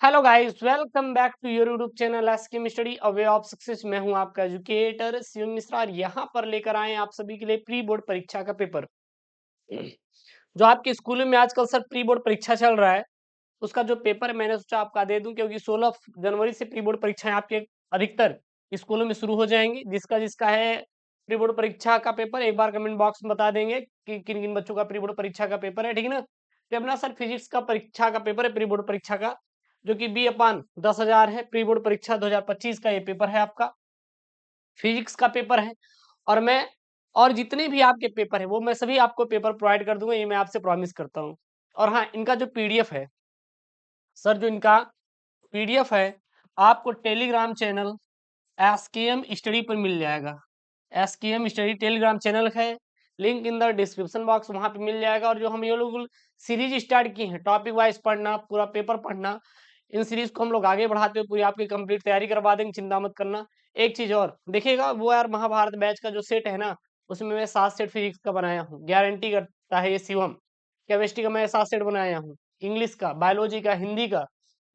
Hello guys, welcome back to your YouTube channel SK study a way of success. मैं हूं आपका educator Shivam Mishra और यहाँ पर लेकर आए हैं आप सभी के लिए प्री बोर्ड परीक्षा का पेपर। जो आपके स्कूल में आजकल सर प्री बोर्ड परीक्षा चल रहा है, उसका जो पेपर है मैंने सोचा आपका दे दूं, क्योंकि 16 जनवरी से प्री बोर्ड परीक्षाएं आपके अधिकतर स्कूलों में शुरू हो जाएंगी। जिसका जिसका है प्री बोर्ड परीक्षा का पेपर, एक बार कमेंट बॉक्स में बता देंगे कि किन किन बच्चों का प्री बोर्ड परीक्षा का पेपर है, ठीक है ना। तो अपना सर फिजिक्स का परीक्षा का पेपर है, प्री बोर्ड परीक्षा का, जो कि बी अपान 10,000 है। प्री बोर्ड परीक्षा 2025 का ये पेपर है, आपका फिजिक्स का पेपर है। और मैं और जितने भी आपके पेपर है वो मैं सभी आपको पेपर प्रोवाइड कर दूंगा, ये मैं आपसे प्रॉमिस करता हूँ। और हाँ, इनका जो पीडीएफ है सर, जो इनका पीडीएफ है आपको टेलीग्राम चैनल एसकेएम स्टडी पर मिल जाएगा। एसकेएम स्टडी टेलीग्राम चैनल है, link in the description box, वहां पे मिल जाएगा। और जो हम ये लोग सीरीज स्टार्ट की है, टॉपिक वाइज पढ़ना, पूरा पेपर पढ़ना, इन सीरीज को हम लोग आगे बढ़ाते हुए पूरी आपकी कंप्लीट तैयारी करवा देंगे, चिंता मत करना। एक चीज और देखिएगा, वो यार महाभारत बैच का जो सेट है ना, उसमें मैं 7 सेट फिजिक्स का बनाया हूँ, गारंटी करता है ये शिवम। केमिस्ट्री का मैं 7 सेट बनाया हूँ, इंग्लिश का, बायोलॉजी का, हिंदी का,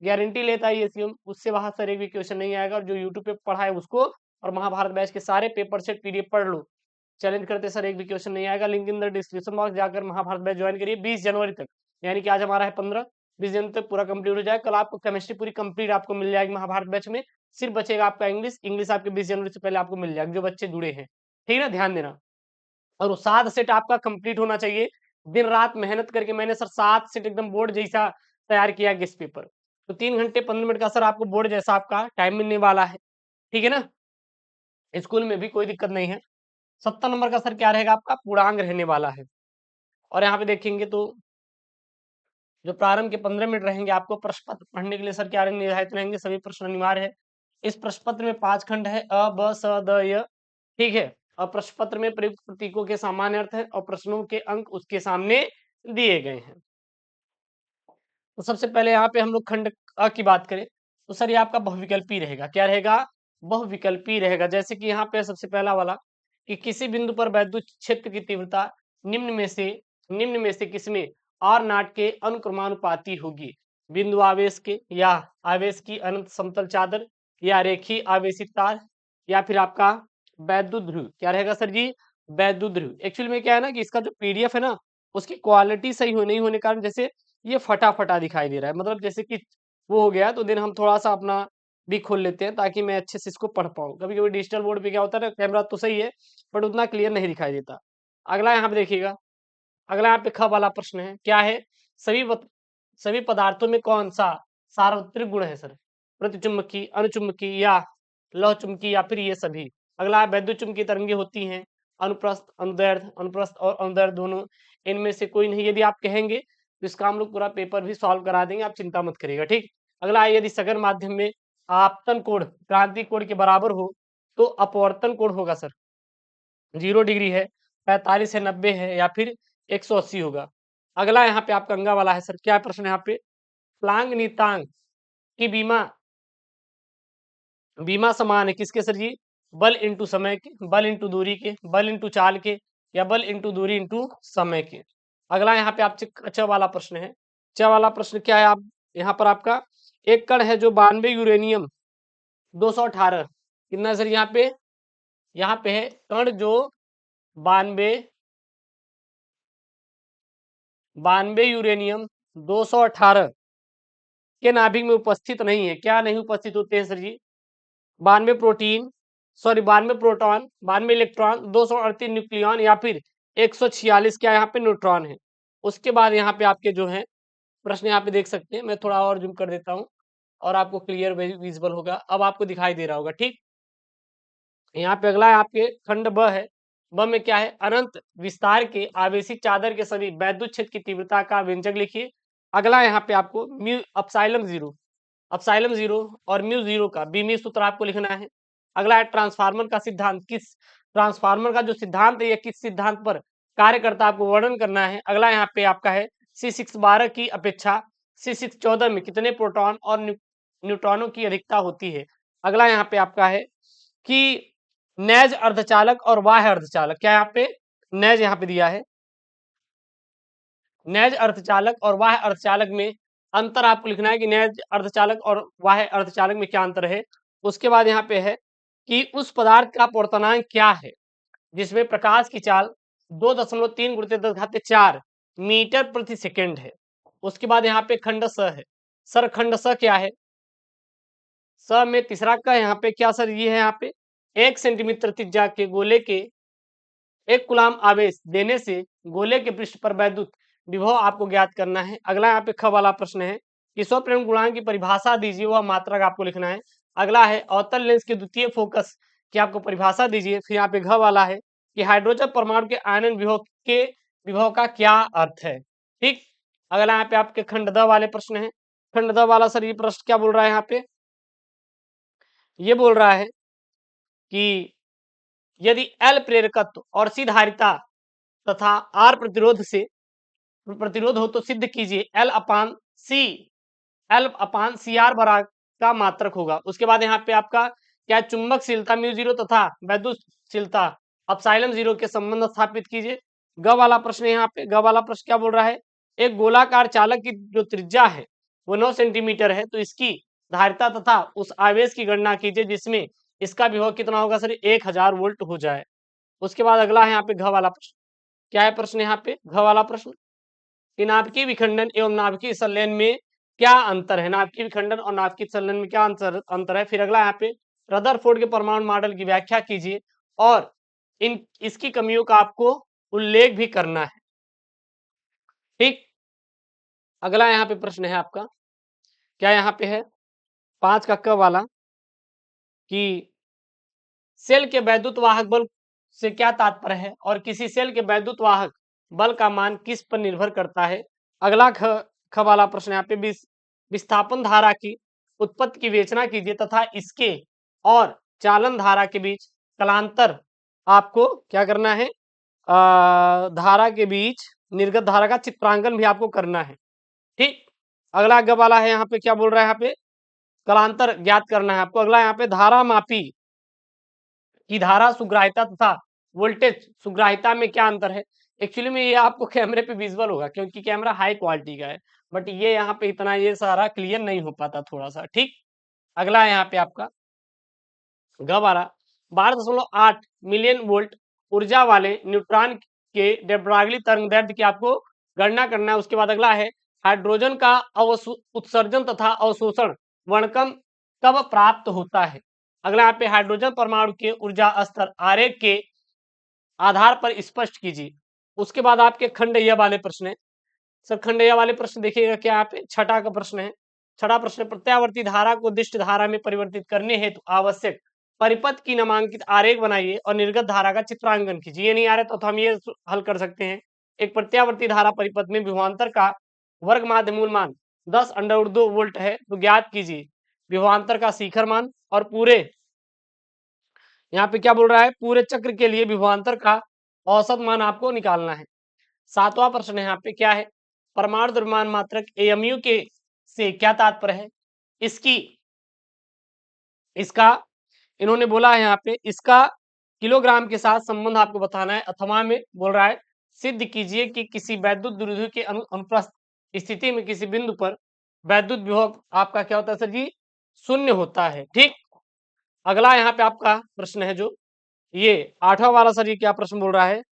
गारंटी लेता है ये शिवम। उससे बाहर सर एक भी क्वेश्चन नहीं आएगा। और जो यूट्यूब पे पढ़ा है उसको और महाभारत बैच के सारे पेपर सेट पीडीएफ पढ़ लो, चैलेंज करते सर एक भी क्वेश्चन नहीं आएगा। Link in the description box, जाकर महाभारत बैच ज्वाइन करिए 20 जनवरी तक। यानी कि आज हमारा है 15, 20 जनवरी तक पूरा कंप्लीट हो जाएगा। कल आपको केमिस्ट्री पूरी कंप्लीट आपको मिल जाएगी महाभारत बैच में। सिर्फ बचेगा आपका इंग्लिश, इंग्लिश आपके 20 जनवरी से पहले आपको मिल जाएगी, जो बच्चे जुड़े हैं, ठीक है ना, ध्यान देना। और वो 7 सेट आपका कंप्लीट होना चाहिए। दिन रात मेहनत करके मैंने सर 7 सेट एकदम बोर्ड जैसा तैयार किया गेस्ट पेपर। तो 3 घंटे 15 मिनट का सर आपको बोर्ड जैसा आपका टाइम मिलने वाला है, ठीक है ना। स्कूल में भी कोई दिक्कत नहीं है। 70 नंबर का सर क्या रहेगा, आपका पूर्णांक रहने वाला है। और यहाँ पे देखेंगे तो जो प्रारंभ के 15 मिनट रहेंगे आपको प्रश्न पत्र पढ़ने के लिए सर क्या निर्धारित रहेंगे, सभी प्रश्न अनिवार्य है। इस प्रश्न पत्र में 5 खंड है, अ ब स द य, ठीक है। और प्रश्न पत्र में प्रयुक्त प्रतीकों के सामान्य अर्थ है और प्रश्नों के अंक उसके सामने दिए गए हैं। तो सबसे पहले यहाँ पे हम लोग खंड अ की बात करें तो सर ये आपका बहुविकल्पी रहेगा। क्या रहेगा, बहुविकल्पी रहेगा। जैसे कि यहाँ पे सबसे पहला वाला कि किसी बिंदु पर वैद्युत क्षेत्र की तीव्रता निम्न में से किसमें आर नाट के अनुक्रमानुपाती होगी। बिंदु आवेश के, या आवेश की अनंत समतल चादर, या रेखीय आवेशित तार, या फिर आपका वैद्युत ध्रुव। क्या रहेगा सर जी, वैद्युत ध्रुव। एक्चुअली में क्या है ना कि इसका जो पीडीएफ है ना, उसकी क्वालिटी सही हो नहीं होने के कारण जैसे ये फटा-फटा दिखाई दे रहा है, मतलब जैसे कि वो हो गया। तो देन हम थोड़ा-सा अपना भी खोल लेते हैं ताकि मैं अच्छे से इसको पढ़ पाऊँ। कभी-कभी डिजिटल बोर्ड पे क्या होता है ना, कैमरा तो सही है बट उतना क्लियर नहीं दिखाई देता। अगला यहाँ पे देखिएगा, अगला यहाँ पे ख वाला प्रश्न है, क्या है, सभी पदार्थों में कौन-सा सार्वत्रिक गुण है सर? प्रतिचुम्बकी, अनुचुम्बकी, या लौह चुम्बकी, या फिर ये सभी। अगला वैद्युत चुम्बकीय तरंगे होती हैं अनुप्रस्थ, अनुदैर्ध्य, अनुप्रस्थ और अनुदैर्ध्य दोनों, इनमें से कोई नहीं। यदि आप कहेंगे तो इसका हम लोग पूरा पेपर भी सॉल्व करा देंगे, आप चिंता मत करिएगा, ठीक। अगला है, यदि सघन माध्यम में आपतन कोण क्रांति कोण के बराबर हो तो अपवर्तन कोण होगा सर 0 डिग्री है, 45 है, 90 है, या फिर 180 होगा। अगला यहाँ पे आपका अंगा वाला है सर, क्या प्रश्न है यहाँ पे, प्लांग नियतांक की बीमा समान है किसके सर जी, बल इंटू समय के, बल इंटू दूरी के, बल इंटू चाल के, या बल इंटू दूरी इंटू समय के। अगला यहाँ पे आप च वाला प्रश्न है। च वाला प्रश्न क्या है, आप यहाँ पर आपका एक कण है जो 92 यूरेनियम 218, कितना सर यहाँ पे है कण जो 92 यूरेनियम 218 के नाभिक में उपस्थित नहीं है। क्या नहीं उपस्थित होते हैं सर जी, 92 protein, sorry 92 proton, 92 electron, 238 nucleon, या फिर 146 क्या यहाँ पे न्यूट्रॉन है। उसके बाद यहाँ पे आपके जो है प्रश्न यहाँ पे देख सकते हैं, मैं थोड़ा और जूम कर देता हूँ और आपको क्लियर विजिबल होगा, अब आपको दिखाई दे रहा होगा, ठीक। यहाँ पे अगला है आपके खंड ब है। ब में क्या है, अनंत विस्तार के आवेशित चादर के सभी वैद्युत क्षेत्र की तीव्रता का व्यंजक लिखिए। अगला यहाँ पे आपको म्यू अपसाइलम जीरो और म्यू जीरो का बीमी सूत्र आपको लिखना है। अगला है ट्रांसफार्मर का सिद्धांत, किस ट्रांसफार्मर का जो सिद्धांत है या किस सिद्धांत पर कार्य करता है आपको वर्णन करना है। अगला यहाँ पे आपका है C612 की अपेक्षा C614 में कितने प्रोटॉन और न्यूट्रॉनों की अधिकता होती है। अगला यहाँ पे आपका है कि नेज अर्धचालक और बाह्य अर्धचालक, क्या यहाँ पे नेज यहाँ पे दिया है, नेज अर्धचालक और बाह्य अर्धचालक में अंतर आपको लिखना है कि न्याय अर्धचालक और बाह्य अर्धचालक में क्या अंतर है। उसके बाद यहाँ पे है कि उस पदार्थ का अपवर्तनांक क्या है जिसमें प्रकाश की चाल 2.3 × 10⁴ मीटर प्रति सेकेंड है। उसके बाद यहाँ पे खंड स है। सर खंड स क्या है? स में तीसरा का यहाँ पे क्या सर, ये है यहाँ पे 1 सेंटीमीटर त्रिज्या के गोले के 1 कूलाम आवेश देने से गोले के पृष्ठ पर वैद्युत विभव आपको ज्ञात करना है। अगला यहाँ पे ख वाला प्रश्न है कि स्वप्रेरण गुणांक की परिभाषा दीजिए, वह मात्रक आपको लिखना है। अगला है अवतल लेंस के द्वितीय फोकस की आपको परिभाषा दीजिए। फिर यहाँ पे घ वाला है कि हाइड्रोजन परमाणु के आयनन विभव का क्या अर्थ है। ठीक, अगला यहाँ पे आपके खंड द वाले प्रश्न है। खंड द वाला सर ये प्रश्न क्या बोल रहा है यहाँ पे, ये बोल रहा है कि यदि एल प्रेरकत्व और सी धारिता तथा आर प्रतिरोध हो तो सिद्ध कीजिए एल अपान सी आर बराबर का मात्रक होगा। उसके बाद यहाँ पे आपका क्या चुंबकशीलता μ0 तथा वैद्युतशीलता एप्सिलॉन 0 के संबंध स्थापित कीजिए। ग वाला प्रश्न यहाँ पे, ग वाला प्रश्न क्या बोल रहा है, एक गोलाकार चालक की जो त्रिज्या है वो 9 सेंटीमीटर है, तो इसकी धारिता तथा उस आवेश की गणना कीजिए जिसमें इसका विभव कितना होगा सर, 1000 वोल्ट हो जाए। उसके बाद अगला है यहाँ पे घ वाला प्रश्न। क्या है प्रश्न यहाँ पे, घ वाला प्रश्न कि नाभिकीय विखंडन एवं नाभिकीय संलयन में क्या अंतर है। नाभिकीय विखंडन और नाभिकीय संलयन में क्या अंतर है। फिर अगला यहाँ पे रदरफोर्ड के परमाणु मॉडल की व्याख्या कीजिए और इसकी कमियों का आपको उल्लेख भी करना है। ठीक, अगला यहाँ पे प्रश्न है आपका, क्या यहाँ पे है 5 का क वाला कि सेल के वैद्युत वाहक बल से क्या तात्पर्य है और किसी सेल के वैद्युत वाहक बल का मान किस पर निर्भर करता है। अगला ख वाला प्रश्न यहाँ पे विस्थापन धारा की उत्पत्ति की विवेचना कीजिए तथा इसके और चालन धारा के बीच कलांतर आपको क्या करना है, धारा के बीच निर्गत धारा का चित्रांकन भी आपको करना है। ठीक, अगला ग वाला है यहाँ पे क्या बोल रहा है, यहाँ पे कलांतर ज्ञात करना है आपको। अगला यहाँ पे धारा मापी की धारा सुग्राहिता तथा वोल्टेज सुग्राहिता में क्या अंतर है। एक्चुअली में ये आपको कैमरे पे विजुअल होगा क्योंकि कैमरा हाई क्वालिटी का है, बट ये यहाँ पे इतना ये सारा क्लियर नहीं हो पाता थोड़ा सा। ठीक, अगला है यहाँ पे आपका ग 12.8 मिलियन वोल्ट ऊर्जा वाले न्यूट्रॉन के de Broglie तरंग दैर्ध्य की आपको गणना करना है। उसके बाद अगला है हाइड्रोजन का उत्सर्जन तथा अवशोषण वर्णक्रम कब प्राप्त होता है। अगला यहाँ पे हाइड्रोजन परमाणु के ऊर्जा स्तर आरेख के आधार पर स्पष्ट कीजिए। उसके बाद आपके खंडय्य वाले प्रश्न है। सर खंडय्य वाले प्रश्न देखिएगा क्या यहाँ पे छठा का प्रश्न है। छठा प्रश्न, प्रत्यावर्ती धारा को दिष्ट धारा में परिवर्तित करने हेतु आवश्यक परिपथ की नामांकित आरेख बनाइए और निर्गत धारा का चित्रांकन कीजिए। ये नहीं आ रहा तो हम ये हल कर सकते हैं। एक प्रत्यावर्ती धारा परिपथ में विभवांतर का वर्ग माध्य मूल मान 10√2 वोल्ट है, तो ज्ञात कीजिए विभवांतर का शिखर मान और पूरे यहाँ पे क्या बोल रहा है, पूरे चक्र के लिए विभवांतर का औसत मान आपको निकालना है। सातवां प्रश्न है यहाँ पे क्या है, परमाणु द्रव्यमान मात्रक AMU के से क्या तात्पर्य है। इसका इन्होंने बोला है यहाँ पे, इसका किलोग्राम के साथ संबंध आपको बताना है। अथवा में बोल रहा है सिद्ध कीजिए कि किसी वैद्युत द्विध्रुव के अनुप्रस्थ स्थिति में किसी बिंदु पर वैद्युत विभव आपका क्या होता है सर जी, शून्य होता है। ठीक, अगला यहाँ पे आपका प्रश्न है जो ये 8वां वाला सर, ये क्या प्रश्न बोल रहा है,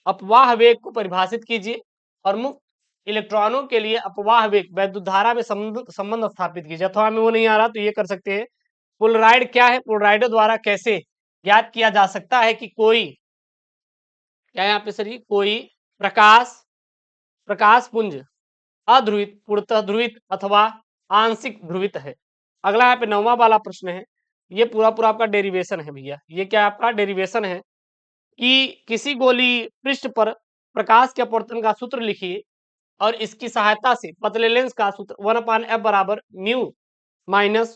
अपवाह वेग को परिभाषित कीजिए और मुक्त इलेक्ट्रॉनों के लिए अपवाह वेग वैद्युत धारा में संबंध स्थापित कीजिए। अथवा में वो नहीं आ रहा तो ये कर सकते हैं। पोलराइड क्या है, पोलराइडो द्वारा कैसे ज्ञात किया जा सकता है कि कोई क्या यहाँ पे सर जी, कोई प्रकाश पुंज अध्रुवित, पूर्णतः ध्रुवित अथवा आंशिक ध्रुवित है। अगला यहाँ पे 9वां वाला प्रश्न है, ये पूरा आपका डेरिवेशन है भैया। ये क्या आपका डेरिवेशन है कि किसी गोली पृष्ठ पर प्रकाश के अपवर्तन का सूत्र लिखिए और इसकी सहायता से पतले लेंस का सूत्र 1/f बराबर न्यू n-1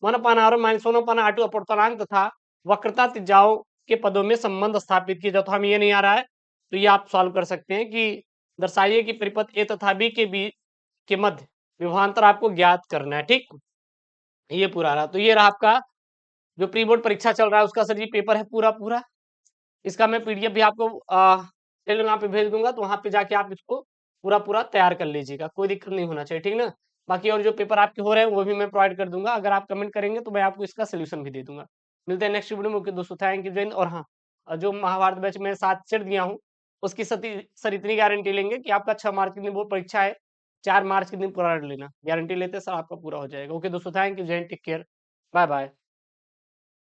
1/r - 1/r2 अपवर्तनांक तथा वक्रता त्रिज्याओं के पदों में संबंध स्थापित किए। तो हम ये नहीं आ रहा है तो ये आप सॉल्व कर सकते हैं कि दर्शाइए कि परिपथ A तथा B के बीच के मध्य विभवांतर आपको ज्ञात करना है। ठीक, ये पूरा रहा। तो ये रहा आपका जो प्री बोर्ड परीक्षा चल रहा है उसका सर जी पेपर है पूरा। इसका मैं PDF भी आपको टेलीग्राम पे भेज दूंगा, तो वहां पे जाके आप इसको पूरा तैयार कर लीजिएगा, कोई दिक्कत नहीं होना चाहिए, ठीक ना? बाकी और जो पेपर आपके हो रहे हैं वो भी मैं प्रोवाइड कर दूंगा, अगर आप कमेंट करेंगे तो मैं आपको इसका सोल्यूशन भी दे दूंगा। मिलते हैं नेक्स्ट वीडियो में। ओके दोस्तों, थैंक यू जय हिंद। और हाँ, जो महाभारत बैच में 7 सेट दिया हूँ, उसकी सर इतनी गारंटी लेंगे कि आपका 6 मार्च के दिन वो परीक्षा है, 4 मार्च के दिन पूरा लेना, गारंटी लेते हैं सर, आपका पूरा हो जाएगा। ओके दोस्तों, थैंक यू जय हिंद, टेक केयर, बाय बाय।